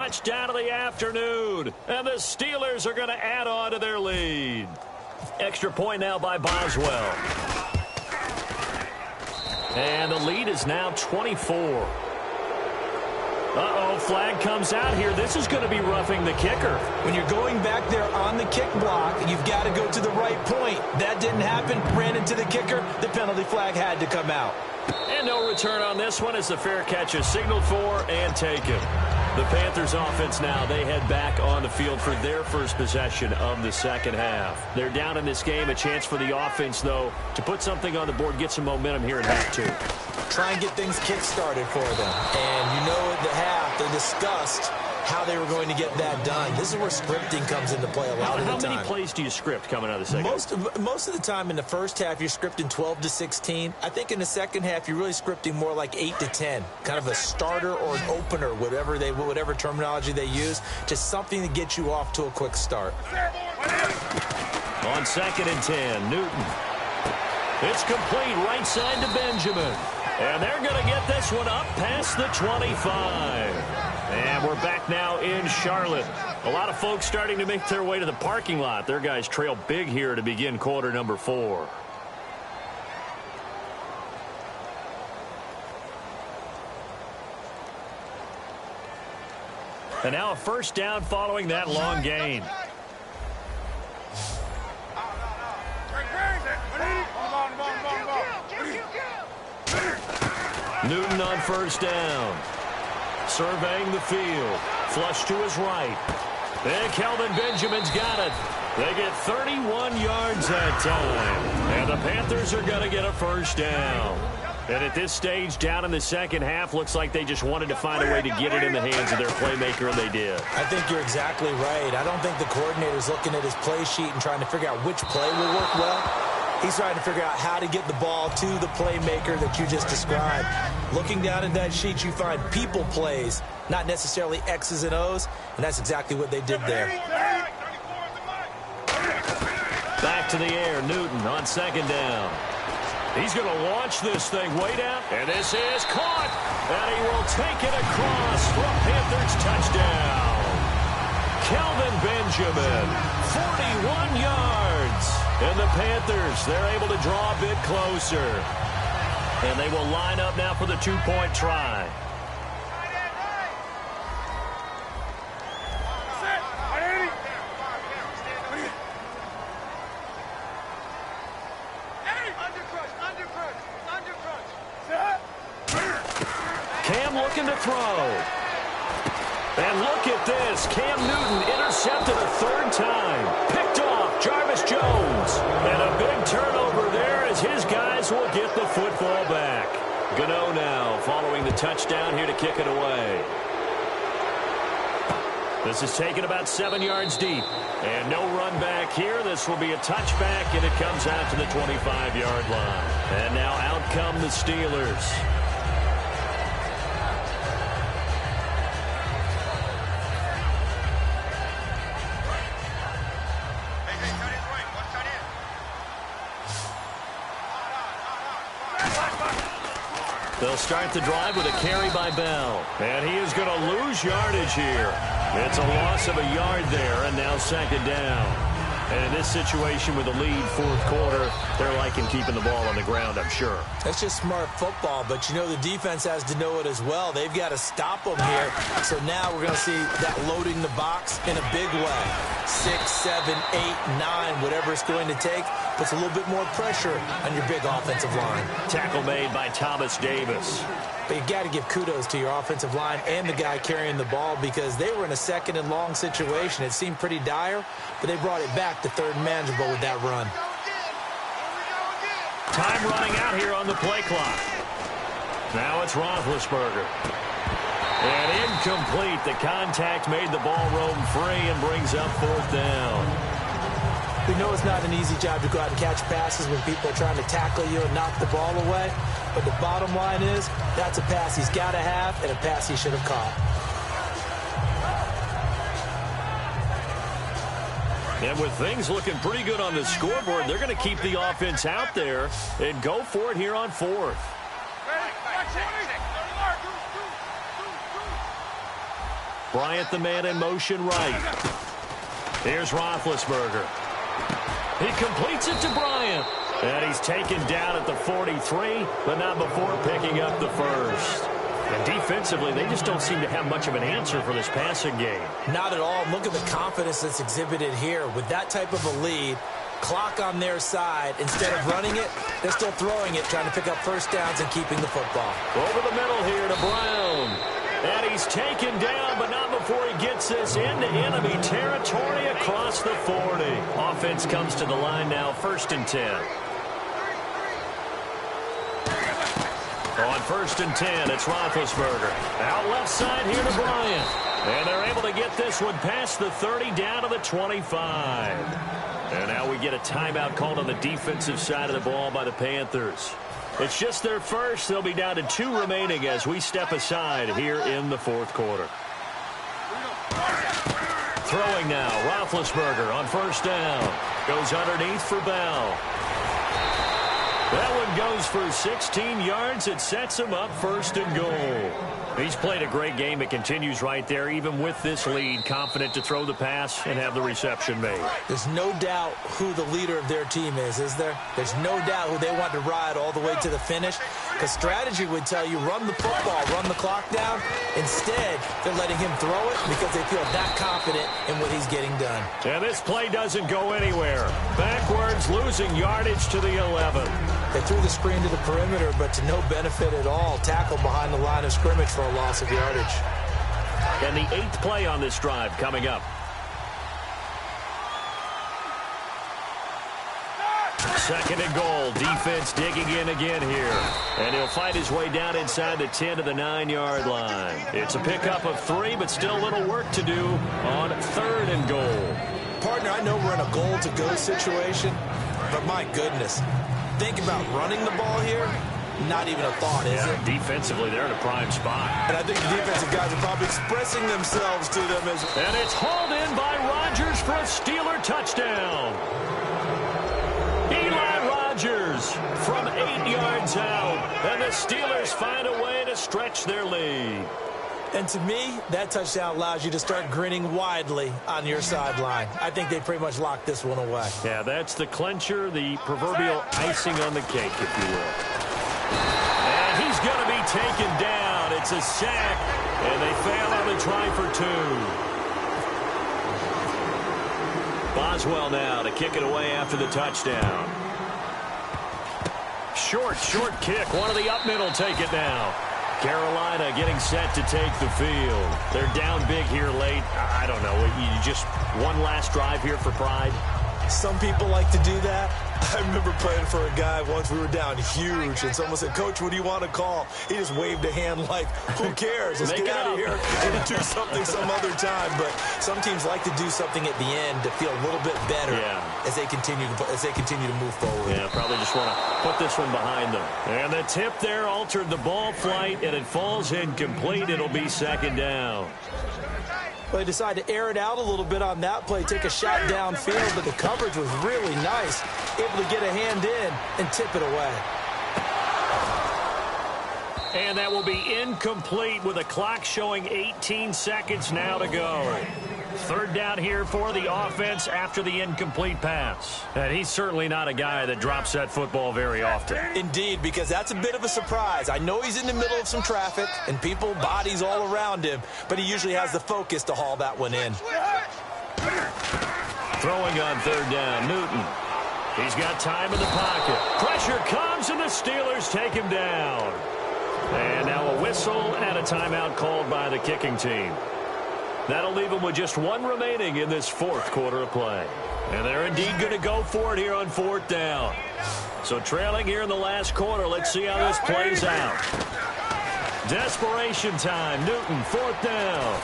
touchdown of the afternoon. And the Steelers are going to add on to their lead. Extra point now by Boswell. And the lead is now 24. Uh-oh, flag comes out here. This is going to be roughing the kicker. When you're going back there on the kick block, you've got to go to the right point. That didn't happen. Ran into the kicker. The penalty flag had to come out. And no return on this one as the fair catch is signaled for and taken. The Panthers offense now, they head back on the field for their first possession of the second half. They're down in this game. A chance for the offense, though, to put something on the board, get some momentum here in half two. Try and get things kick-started for them. And you know at the half, they discussed how they were going to get that done. This is where scripting comes into play a lot of the time. How many plays do you script coming out of the second half? Most of the time in the first half, you're scripting 12 to 16. I think in the second half, you're really scripting more like 8 to 10. Kind of a starter or an opener, whatever terminology they use. Just something to get you off to a quick start. On 2nd and 10, Newton. It's complete right side to Benjamin. And they're going to get this one up past the 25. And we're back now in Charlotte. A lot of folks starting to make their way to the parking lot. Their guys trail big here to begin quarter number 4. And now a first down following that long gain. Newton on first down. Surveying the field. Flush to his right. And Kelvin Benjamin's got it. They get 31 yards that time. And the Panthers are going to get a first down. And at this stage, down in the second half, looks like they just wanted to find a way to get it in the hands of their playmaker, and they did. I think you're exactly right. I don't think the coordinator's looking at his play sheet and trying to figure out which play will work well. He's trying to figure out how to get the ball to the playmaker that you just described. Looking down at that sheet, you find people plays, not necessarily X's and O's, and that's exactly what they did there. Back to the air, Newton on second down. He's going to launch this thing way down, and this is caught, and he will take it across for a Panthers touchdown. Kelvin Benjamin, 41 yards. And the Panthers, they're able to draw a bit closer. And they will line up now for the two-point try. Cam looking to throw. And look at this. Cam Newton intercepted a third time. Picked off Jarvis Jones. And a big turnover there as his guys will get the football back. Gano now following the touchdown here to kick it away. This is taken about 7 yards deep. And no run back here. This will be a touchback, and it comes out to the 25-yard line. And now out come the Steelers. They'll start the drive with a carry by Bell. And he is going to lose yardage here. It's a loss of a yard there, and now second down. And in this situation with the lead fourth quarter, they're liking keeping the ball on the ground, I'm sure. That's just smart football, but you know the defense has to know it as well. They've got to stop them here. So now we're going to see that loading the box in a big way. 6, 7, 8, 9, whatever it's going to take, puts a little bit more pressure on your big offensive line. Tackle made by Thomas Davis. But you got to give kudos to your offensive line and the guy carrying the ball because they were in a second and long situation. It seemed pretty dire, but they brought it back to third and manageable with that run. Time running out here on the play clock. Now it's Roethlisberger. And incomplete. The contact made the ball roam free and brings up fourth down. We know it's not an easy job to go out and catch passes when people are trying to tackle you and knock the ball away. But the bottom line is, that's a pass he's got to have and a pass he should have caught. And with things looking pretty good on the scoreboard, they're going to keep the offense out there and go for it here on fourth. Bryant the man in motion right. Here's Roethlisberger. He completes it to Bryant. And he's taken down at the 43, but not before picking up the first. And defensively, they just don't seem to have much of an answer for this passing game. Not at all. Look at the confidence that's exhibited here. With that type of a lead, clock on their side, instead of running it, they're still throwing it, trying to pick up first downs and keeping the football. Over the middle here to Brown. And he's taken down, but not before he gets this into enemy territory across the 40. Offense comes to the line now, 1st and 10. On 1st and 10, it's Roethlisberger. Out left side here to Bryant. And they're able to get this one past the 30 down to the 25. And now we get a timeout called on the defensive side of the ball by the Panthers. It's just their first. They'll be down to 2 remaining as we step aside here in the 4th quarter. Throwing now, Roethlisberger on 1st down. Goes underneath for Bell. That one goes for 16 yards. It sets him up 1st and goal. He's played a great game. It continues right there, even with this lead, confident to throw the pass and have the reception made. There's no doubt who the leader of their team is there? There's no doubt who they want to ride all the way to the finish, because strategy would tell you run the football, run the clock down. Instead, they're letting him throw it because they feel that confident in what he's getting done. And this play doesn't go anywhere. Backwards, losing yardage to the 11. They threw the screen to the perimeter, but to no benefit at all. Tackle behind the line of scrimmage for a loss of yardage. And the 8th play on this drive coming up. 2nd and goal. Defense digging in again here. And he'll fight his way down inside the 10 to the 9-yard line. It's a pickup of 3, but still a little work to do on 3rd and goal. Partner, I know we're in a goal-to-go situation, but my goodness. Think about running the ball here. Not even a thought, is it? Defensively, they're in a prime spot. And I think the defensive guys are probably expressing themselves to them as... And it's hauled in by Rodgers for a Steeler touchdown. Eli Rodgers from 8 yards out. And the Steelers find a way to stretch their lead. And to me, that touchdown allows you to start grinning widely on your sideline. I think they pretty much locked this one away. Yeah, that's the clincher, the proverbial icing on the cake, if you will. And he's going to be taken down. It's a sack, and they fail on the try for 2. Boswell now to kick it away after the touchdown. Short kick. One of the up middle take it now. Carolina getting set to take the field. They're down big here late. I don't know. You just one last drive here for pride. Some people like to do that. I remember playing for a guy once. We were down huge, and someone said, "Coach, what do you want to call?" He just waved a hand like, "Who cares? Let's get out of here and do something some other time." But some teams like to do something at the end to feel a little bit better as they continue to move forward. Yeah, probably just want to put this one behind them. And the tip there altered the ball flight, and it falls incomplete. It'll be 2nd down. Well, they decided to air it out a little bit on that play, take a shot downfield, but the coverage was really nice, able to get a hand in and tip it away. And that will be incomplete with a clock showing 18 seconds now to go. 3rd down here for the offense after the incomplete pass. And he's certainly not a guy that drops that football very often. Indeed, because that's a bit of a surprise. I know he's in the middle of some traffic and people, bodies all around him, but he usually has the focus to haul that one in. Throwing on 3rd down, Newton. He's got time in the pocket. Pressure comes, and the Steelers take him down. And now a whistle and a timeout called by the kicking team. That'll leave them with just 1 remaining in this 4th quarter of play. And they're indeed going to go for it here on 4th down. So trailing here in the last quarter, let's see how this plays out. Desperation time. Newton, 4th down.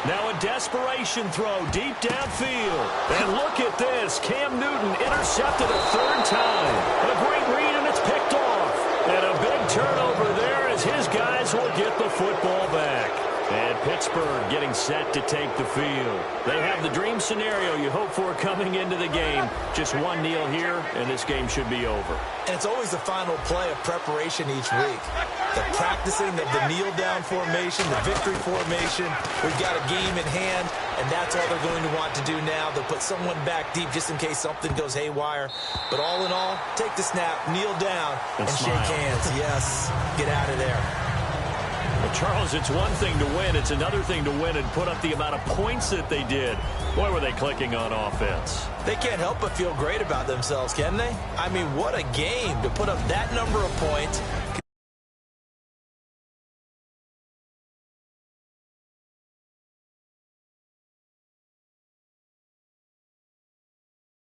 Now a desperation throw deep downfield. And look at this. Cam Newton intercepted a 3rd time. A great read, and it's picked off. And a big turnover there as his guys will get the football back. And Pittsburgh getting set to take the field. They have the dream scenario you hope for coming into the game. Just one kneel here, and this game should be over. And it's always the final play of preparation each week. The practicing of the kneel-down formation, the victory formation. We've got a game in hand, and that's all they're going to want to do now. They'll put someone back deep just in case something goes haywire. But all in all, take the snap, kneel down, and shake hands. Yes, get out of there. Well, Charles, it's one thing to win. It's another thing to win and put up the amount of points that they did. Boy, were they clicking on offense. They can't help but feel great about themselves, can they? I mean, what a game to put up that number of points